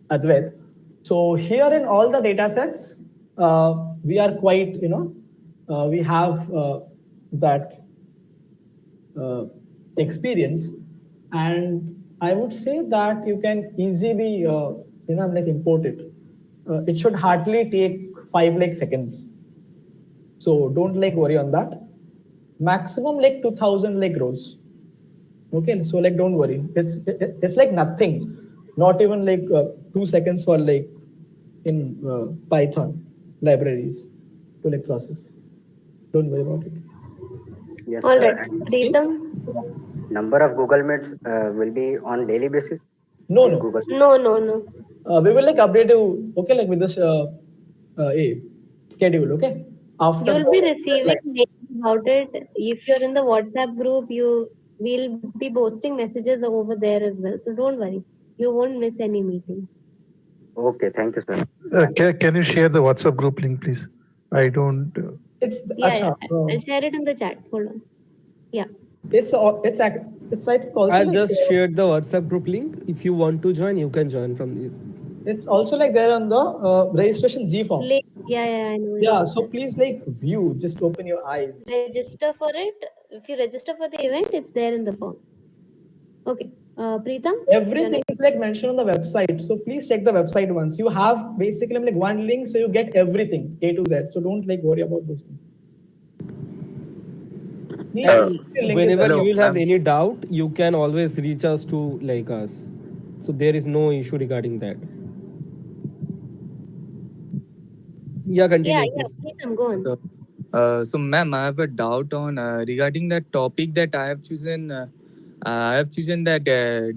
S2: Advait. So here in all the data sets, we are quite we have that experience, and I would say that you can easily like import it. It should hardly take 5 like seconds. So don't like worry on that. Maximum like 2000 like rows. Okay, so like don't worry. It's like nothing. Not even like 2 seconds for like in Python libraries to like process. Don't worry about it.
S9: Yes.
S1: All right, Preetam.
S9: number of Google Meets will be on daily basis
S2: No,
S9: in
S2: no.
S9: Google.
S1: No.
S2: We will like update you, okay, like with this schedule, okay? After
S1: You'll be
S2: the
S1: receiving
S2: deadline.
S1: mails about it. If you're in the WhatsApp group, you will be posting messages over there as well. So don't worry. You won't miss any meeting.
S9: Okay, thank you, sir.
S11: Can you share the WhatsApp group link, please? I don't.
S2: It's
S1: Yeah.
S2: acha,
S1: I'll share it in the chat. Hold on. Yeah.
S2: it's I think also
S4: I
S2: like
S4: just shared the WhatsApp group link. If you want to join, you can join from this.
S2: it's also like there on the registration G form.
S1: Yeah, I know.
S2: Yeah, so please like view, just open your eyes.
S1: Register for it. If you register for the event, it's there in the form. Okay. Preetham?
S2: Everything is like mentioned on the website. So please check the website once. You have basically like one link, so you get everything A to Z. So don't like worry about those things.
S4: And whenever
S11: Hello,
S4: you will have
S11: ma'am.
S4: any doubt, you can always reach us to like us. So there is no issue regarding that. Yeah, continue, please.
S1: Preetham, go on.
S12: So, ma'am, I have a doubt on regarding the topic that I have chosen. I have chosen that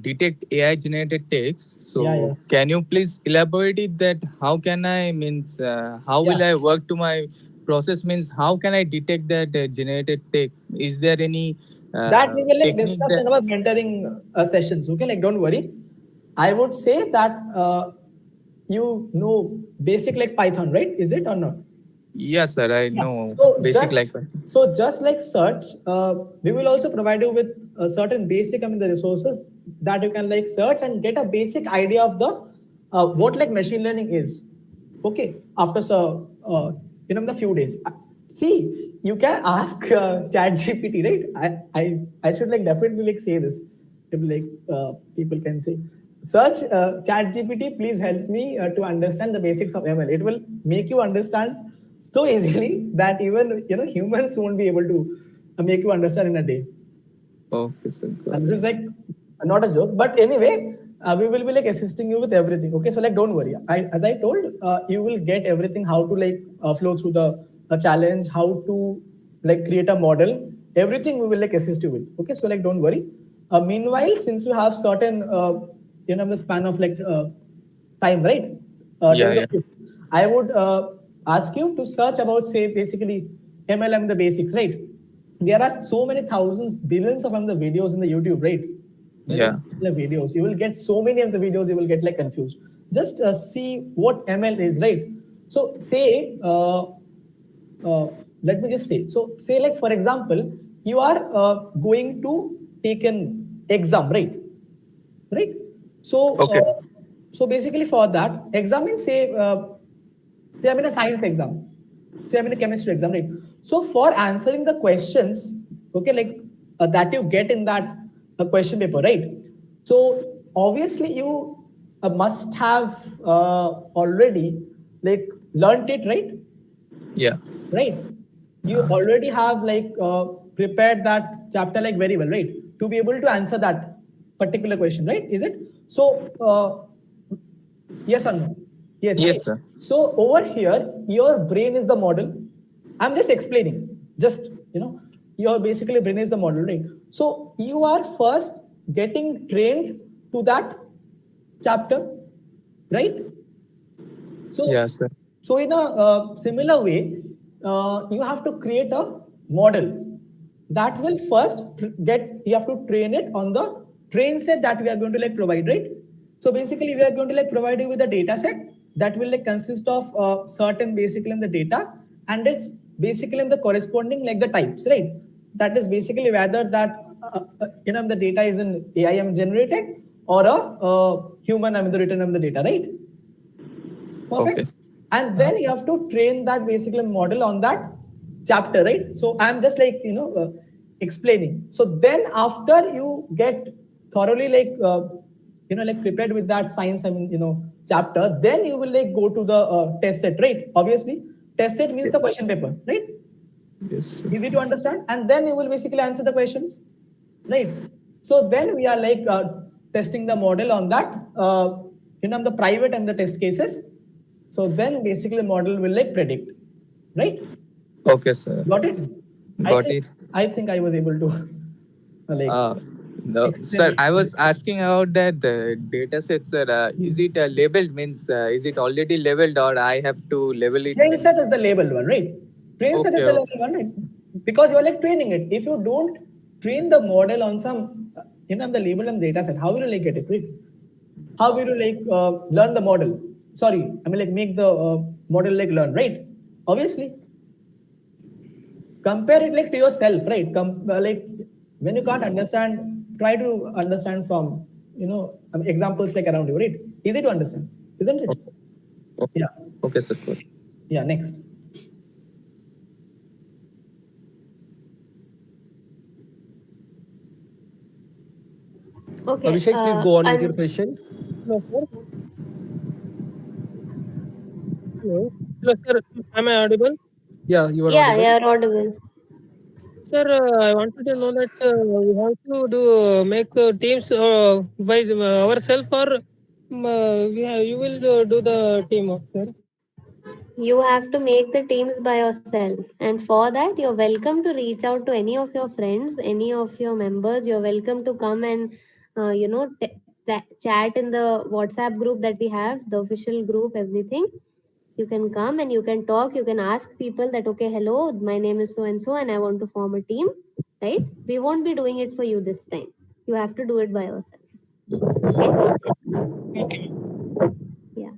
S12: detect AI generated text. So,
S2: Yeah.
S12: can you please elaborate it? That how can I means how will I work to my process? Means how can I detect that generated text? Is there any
S2: That we will like
S12: technique
S2: discuss
S12: that?
S2: in our mentoring sessions. Okay, like don't worry. I would say that you know basic like Python, right? Is it or not?
S12: Yes, sir. I
S2: Yeah.
S12: know
S2: So
S12: basic
S2: just
S12: like.
S2: just like search, we will also provide you with a certain basic, the resources that you can like search and get a basic idea of the what like machine learning is. Okay, after the few days. See, you can ask ChatGPT, right? I should like definitely like say this. If like people can say, search ChatGPT, please help me to understand the basics of ML. It will make you understand so easily that even humans won't be able to make you understand in a day.
S12: Okay, sir.
S2: And this is like not a joke, but anyway, we will be like assisting you with everything. Okay, so like don't worry. As I told, you will get everything how to like flow through the challenge, how to like create a model. Everything we will like assist you with. Okay, so like don't worry. Meanwhile, since you have certain the span of like time, right?
S12: Yeah,
S2: Till the
S12: yeah.
S2: fifth, I would ask you to search about say basically MLM the basics, right? There are so many thousands, billions of the videos in the YouTube, right?
S12: Yeah.
S2: The videos, you will get so many of the videos, you will get like confused. Just see what ML is, right? So say, let me just say, so say like for example, you are going to take an exam, right? So,
S12: Okay.
S2: so basically for that exam, means say I'm in a science exam, say I'm in a chemistry exam, right? So for answering the questions, okay, like that you get in that question paper, right? So obviously you must have already like learned it, right?
S12: Yeah.
S2: Right? You already have like prepared that chapter like very well, right? To be able to answer that particular question, right? Is it? So yes or no? Yes,
S12: Yes,
S2: right?
S12: sir.
S2: So over here, your brain is the model. I'm just explaining. Just your basically brain is the model, right? So you are first getting trained to that chapter, right? So,
S12: Yeah, sir.
S2: so in a similar way, you have to create a model that will first you have to train it on the train set that we are going to like provide, right? So basically, we are going to like provide you with a data set that will like consist of certain basically in the data, and it's basically in the corresponding like the types, right? That is basically whether that the data is in AIM generated or a human the written the data, right? Perfect.
S12: Okay.
S2: And then you have to train that basically model on that chapter, right? So I'm just like explaining. So then after you get thoroughly like like prepared with that science chapter, then you will like go to the test set, right? Obviously, test set means the question paper, right?
S12: Yes, sir.
S2: Easy to understand, and then you will basically answer the questions, right? So then we are like testing the model on that the private and the test cases. So then basically model will like predict, right?
S12: Okay, sir.
S2: Got it? I
S12: Got
S2: think
S12: it.
S2: I think I was able to like
S12: No, sir, I was asking about that data set, sir. Is it labeled? Means is it already labeled, or I have to label it?
S2: Train set is the labeled one, right? Train set is the
S12: Okay.
S2: labeled one, right? Because you're like training it. If you don't train the model on some, the label and data set, how will you like get it, right? How will you like learn the model? Sorry, I mean like make the model like learn, right? Obviously. Compare it like to yourself, right? Like when you can't understand, try to understand from, examples like around you, right? Easy to understand, isn't it?
S12: Okay.
S2: Yeah.
S12: Okay, sir. Cool.
S2: Yeah, next.
S1: Okay.
S4: Abhishek, please go on with your question.
S10: Hello, sir. Hello. Hello, sir. Am I audible?
S4: Yeah, you are
S1: Yeah,
S4: audible.
S1: you're audible.
S10: Sir, I wanted to know that we have to make teams by ourselves, or you will do the teamwork, sir.
S1: You have to make the teams by yourself. And for that, you're welcome to reach out to any of your friends, any of your members. You're welcome to come and, chat in the WhatsApp group that we have, the official group, everything. You can come and you can talk. You can ask people that, okay, hello, my name is so and I want to form a team, right? We won't be doing it for you this time. You have to do it by yourself.
S10: Okay.
S1: Yeah.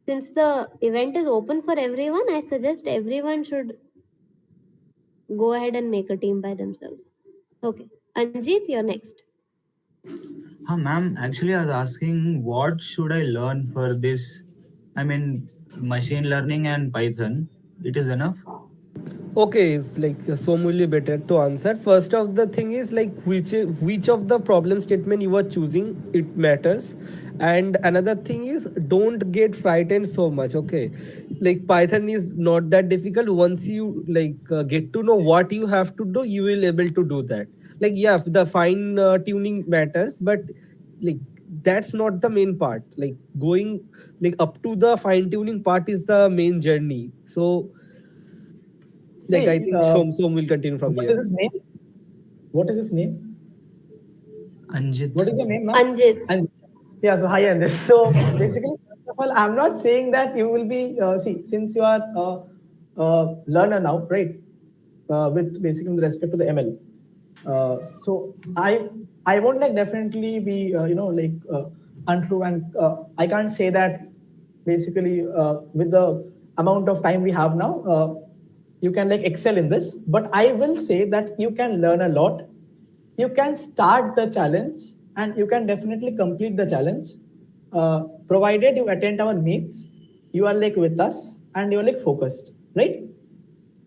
S1: Since the event is open for everyone, I suggest everyone should go ahead and make a team by themselves. Okay. Anjit, you're next.
S13: Ma'am, actually, I was asking what should I learn for this? I mean, machine learning and Python. It is enough?
S4: Okay, it's like so will be better to answer. First of the thing is like which of the problem statement you are choosing, it matters. And another thing is don't get frightened so much. Okay, like Python is not that difficult. Once you like get to know what you have to do, you will able to do that. Like yeah, the fine tuning matters, but like that's not the main part. Like going like up to the fine tuning part is the main journey. So like I
S2: See,
S4: think Som will continue from
S2: what
S4: here.
S2: is his name? What is his name?
S13: Anjit.
S2: What is your name, ma'am?
S1: Anjit.
S2: Anjit. Yeah, so hi, Anjit. So basically, first of all, I'm not saying that you will be, since you are learner now, right? With basically with respect to the ML. So I won't like definitely be, untrue, and I can't say that basically with the amount of time we have now, you can like excel in this, but I will say that you can learn a lot. You can start the challenge and you can definitely complete the challenge, provided you attend our meets, you are like with us and you're like focused, right,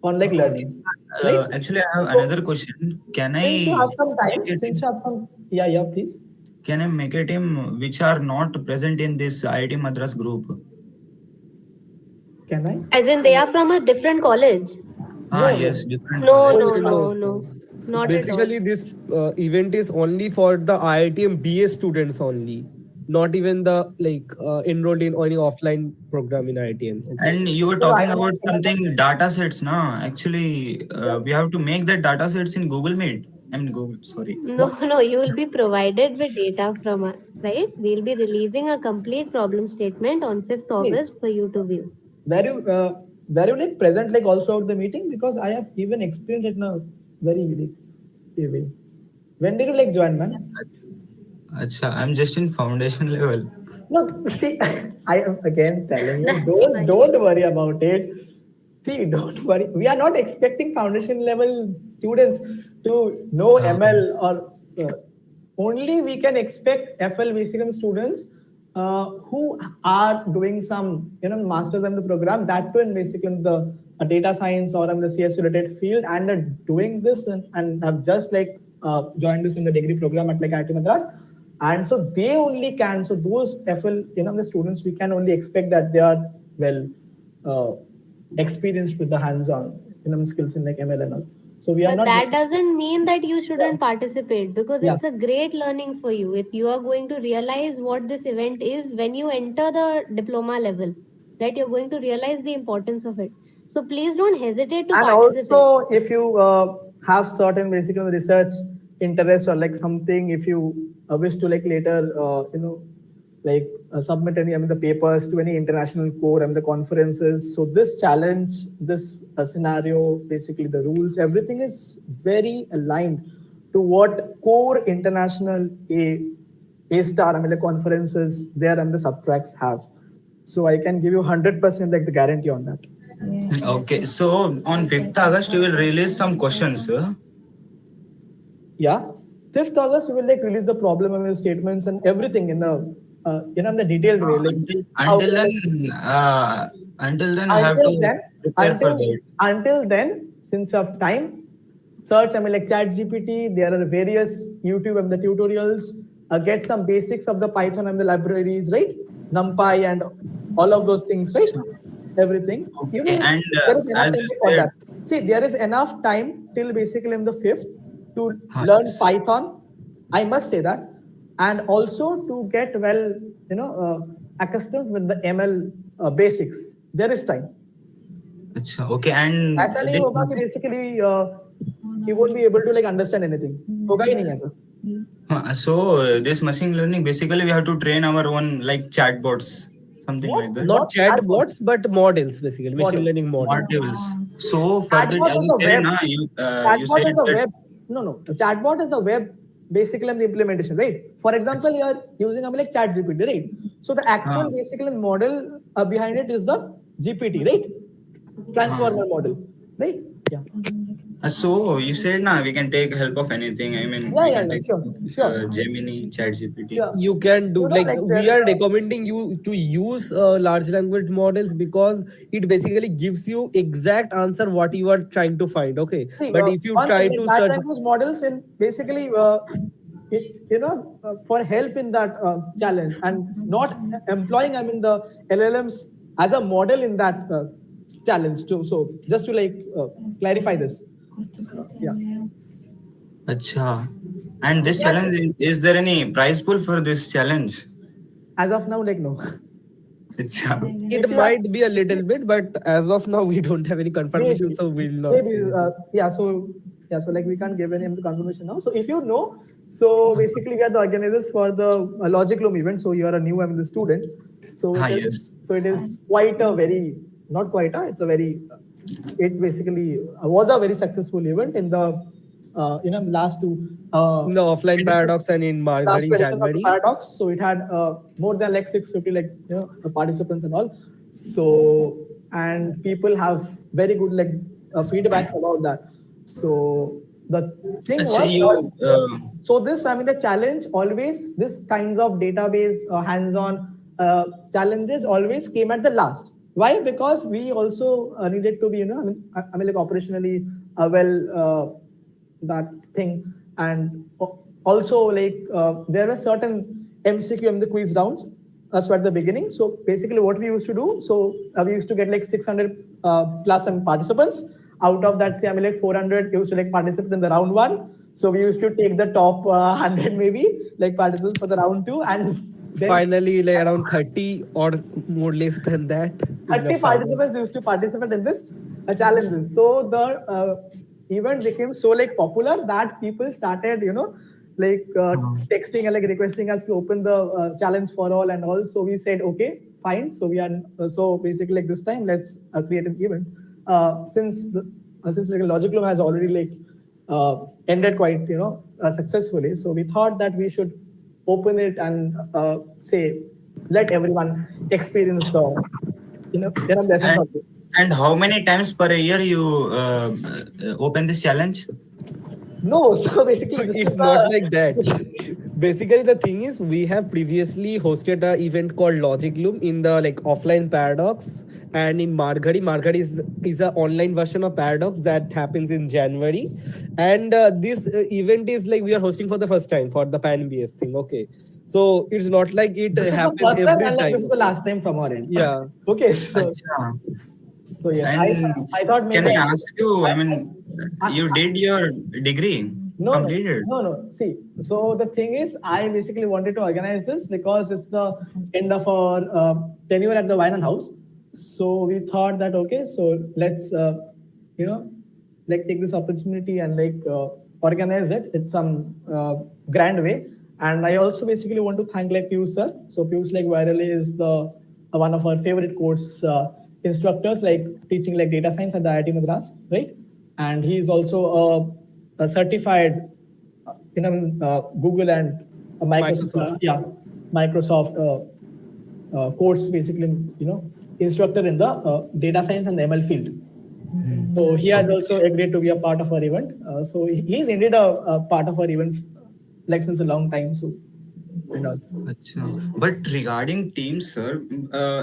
S2: on like
S13: Okay.
S2: learning, right?
S13: Actually, I have
S2: So
S13: another question.
S2: since you have some
S13: Make
S2: time,
S13: a
S2: since
S13: team?
S2: you have some, yeah, please.
S13: Can I make a team which are not present in this IIT Madras group?
S2: Can I?
S1: As in, they are from a different college.
S2: No,
S13: Yes,
S2: no.
S13: different
S1: No,
S13: college.
S1: no,
S4: No,
S1: no,
S4: no.
S1: no. Not at all.
S4: Basically, this event is only for the IITM BS students only, not even the like enrolled in any offline program in IITM. Okay.
S13: And you were
S2: No,
S13: talking about something data sets, no? Actually,
S2: yeah.
S13: we have to make that data sets in Google Meet. I mean, Google, sorry.
S1: No, no, you will be provided with data from us, right? We'll be releasing a complete problem statement on 5th
S2: See,
S1: August for you to view.
S2: were you like present like also at the meeting? Because I have even explained it now very like way. When did you like join, man?
S13: Acha, I'm just in foundation level.
S2: No, see, I am again telling you,
S1: That's fine.
S2: don't worry about it. See, don't worry. We are not expecting foundation level students to know ML, or only we can expect FL basic students who are doing some masters in the program, that too in basically in the data science or in the CS related field, and are doing this and have just like joined us in the degree program at like IIT Madras. And so they only can, so those FL, the students, we can only expect that they are well experienced with the hands-on, skills in like ML and all. So we are
S1: But
S2: not.
S1: that doesn't mean that you shouldn't participate, because
S2: Yeah.
S1: it's a great learning for you. If you are going to realize what this event is when you enter the diploma level, right? You're going to realize the importance of it. So please don't hesitate to
S2: And
S1: participate.
S2: also, if you have certain basically research interest or like something, if you wish to like later, submit any, the papers to any international core and the conferences. So this challenge, this scenario, basically the rules, everything is very aligned to what core international A star, the conferences there and the subtracts have. So I can give you 100% like the guarantee on that.
S13: Okay, so on 5th August, you will release some questions, sir.
S2: Yeah, 5th August we will like release the problem and the statements and everything in the the detailed way. Like
S13: Until then, you have to prepare for that.
S2: Until then, since you have time, search like Chat GPT. There are various YouTube and the tutorials. Get some basics of the Python and the libraries, right? NumPy and all of those things, right? Everything. You will,
S13: And
S2: there is enough
S13: as
S2: time
S13: you
S2: for
S13: said,
S2: that. See, there is enough time till basically in the 5th to learn Python. I must say that, and also to get well, accustomed with the ML basics. There is time.
S13: okay, and
S2: ऐसा नहीं होगा कि basically you won't be able to like understand anything. होगा ही नहीं ऐसा.
S13: So this machine learning, basically we have to train our own like chatbots, something like that.
S4: Not chatbots, but models, basically machine learning models.
S13: So for that, as you said, you said
S2: Chatbot is the
S13: that.
S2: web. No. The chatbot is the web, basically the implementation, right? For example, you are using like Chat GPT, right? So the actual basically model behind it is the GPT, right? Transformer model, right? Yeah.
S13: So you said we can take help of anything. I mean, we can take
S2: sure.
S13: Gemini, ChatGPT.
S4: You can do we are recommending you to use large language models because it basically gives you exact answer what you are trying to find. Okay, but if you try to
S2: large
S4: search
S2: language models in basically for help in that challenge and not employing the LLMs as a model in that challenge too. So just to like clarify this. Yeah.
S13: Acha. And this challenge, is there any prize pool for this challenge?
S2: As of now, like no.
S4: it might be a little bit, but as of now we don't have any confirmation,
S2: Maybe.
S4: so we'll not
S2: Maybe,
S4: say.
S2: so like we can't give any confirmation now. So if you know, so basically we are the organizers for the LogicLooM event. So you are a new the student. So it is quite a very, not quite a, it's a very, it basically was a very successful event in the last two
S4: in the offline paradox and in Margari in January.
S2: Paradox. So it had more than like 650 participants and all. So and people have very good like feedbacks about that. So the thing was, so this the challenge always, this kinds of database hands-on challenges always came at the last. Why? Because we also needed to be like operationally that thing, and also like there were certain MCQ and the quiz rounds so at the beginning. So basically what we used to do, so we used to get like 600 plus participants. Out of that, say like 400 used to like participate in the round one. So we used to take the top 100 maybe like participants for the round two, and then
S4: finally like around 30 or more less than that.
S2: 30 participants used to participate in this challenges. So the event became so like popular that people started like texting and like requesting us to open the challenge for all and all. So we said okay, fine. So we are so basically like this time let's create an event. Since like LogicLooM has already like ended quite successfully, so we thought that we should open it and say let everyone experience the lessons of this.
S13: And how many times per year you open this challenge?
S2: No, so basically
S4: it's not like that. Basically the thing is we have previously hosted an event called LogicLooM in the like offline paradox and in Margari is an online version of paradox that happens in January, and this event is like we are hosting for the first time for the Pan BS thing. Okay, so it's not like it happens every time.
S2: This is the last time from our end.
S4: Yeah.
S2: Okay. So yeah, I thought maybe.
S13: Can I ask you? I mean, you did your degree. Completed.
S2: No. See, so the thing is, I basically wanted to organize this because it's the end of our tenure at the Wine House. So we thought that okay, so let's like take this opportunity and like organized it in some grand way. And I also basically want to thank like Piyush sir. So Piyush like virally is the one of our favorite course instructors, like teaching like data science at the IIT Madras, right? And he is also a certified Google and Microsoft, Microsoft course, basically, instructor in the data science and the ML field. So he has also agreed to be a part of our event. So he's indeed a part of our event like since a long time. So.
S13: Achha. But regarding teams, sir,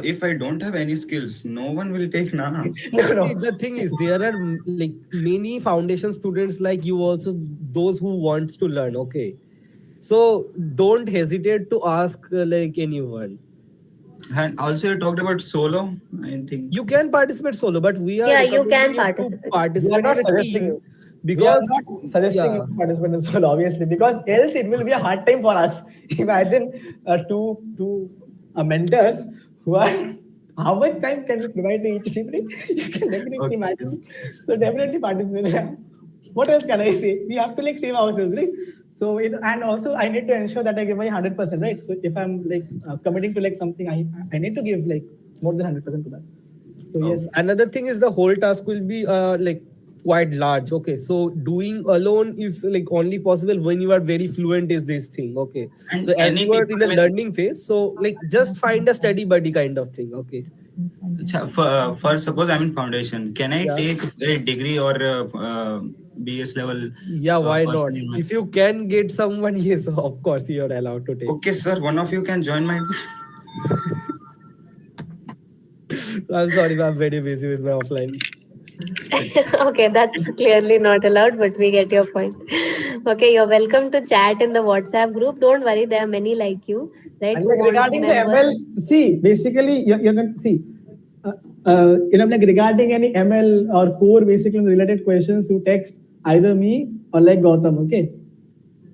S13: if I don't have any skills, no one will take na.
S4: See, the thing is, there are like many foundation students like you also, those who wants to learn. Okay, so don't hesitate to ask like anyone.
S13: And also you talked about solo. I think
S4: you can participate solo, but we are
S1: You can
S4: recommending you
S1: participate.
S4: to participate in a team because
S2: we are not suggesting you to participate in solo, obviously, because else it will be a hard time for us. Imagine two mentors who are. How much time can we provide to each student? You can definitely imagine. So definitely participate. What else can I say? We have to like save ourselves, right? So and also I need to ensure that I give my 100%, right? So if I'm like committing to like something, I need to give like more than 100% to that. So yes.
S4: Another thing is the whole task will be like quite large. Okay, so doing alone is like only possible when you are very fluent in this thing. Okay,
S13: and
S4: so as you are in the learning phase, so like just find a study buddy kind of thing. Okay.
S13: For suppose I'm in foundation, can I take a degree or BS level?
S4: Yeah, why not? If you can get someone, yes, of course you are allowed to take.
S13: Okay, sir, one of you can join my.
S4: I'm sorry, I'm very busy with my offline.
S1: Okay, that's clearly not allowed, but we get your point. Okay, you're welcome to chat in the WhatsApp group. Don't worry, there are many like you, right?
S2: And like regarding the ML, see, basically, you're going to see, like regarding any ML or core, basically related questions, you text either me or like Gautam. Okay,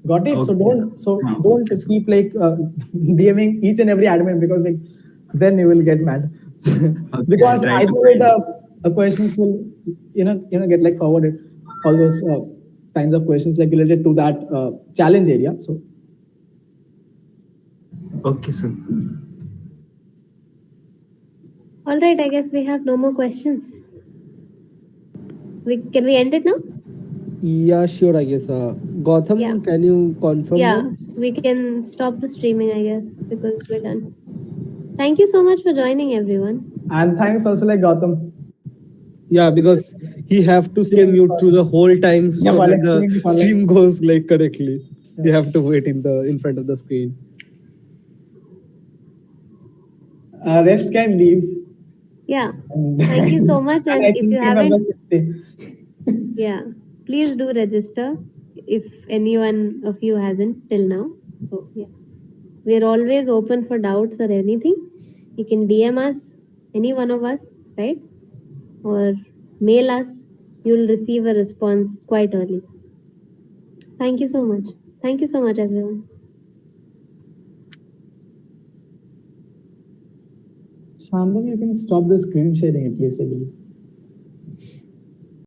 S2: got it.
S13: Okay.
S2: So don't keep like DMing each and every admin, because like then you will get mad. Because either way the questions will get like forwarded, all those kinds of questions like related to that challenge area. So
S13: okay, sir.
S1: All right, I guess we have no more questions. Can we end it now?
S4: Yeah, sure, I guess. Gautam, can you confirm?
S1: Yeah, we can stop the streaming, I guess, because we're done. Thank you so much for joining, everyone.
S2: And thanks also like Gautam.
S4: Yeah, because he have to stay mute through the whole time so that the stream goes like correctly. You have to wait in front of the screen.
S2: Rest can leave.
S1: Yeah, thank you so much. And if you haven't, yeah, please do register if anyone of you hasn't till now. So yeah, we're always open for doubts or anything. You can DM us, any one of us, right? Or mail us. You'll receive a response quite early. Thank you so much. Thank you so much, everyone.
S2: Shambhav, you can stop the screen sharing at least, I believe.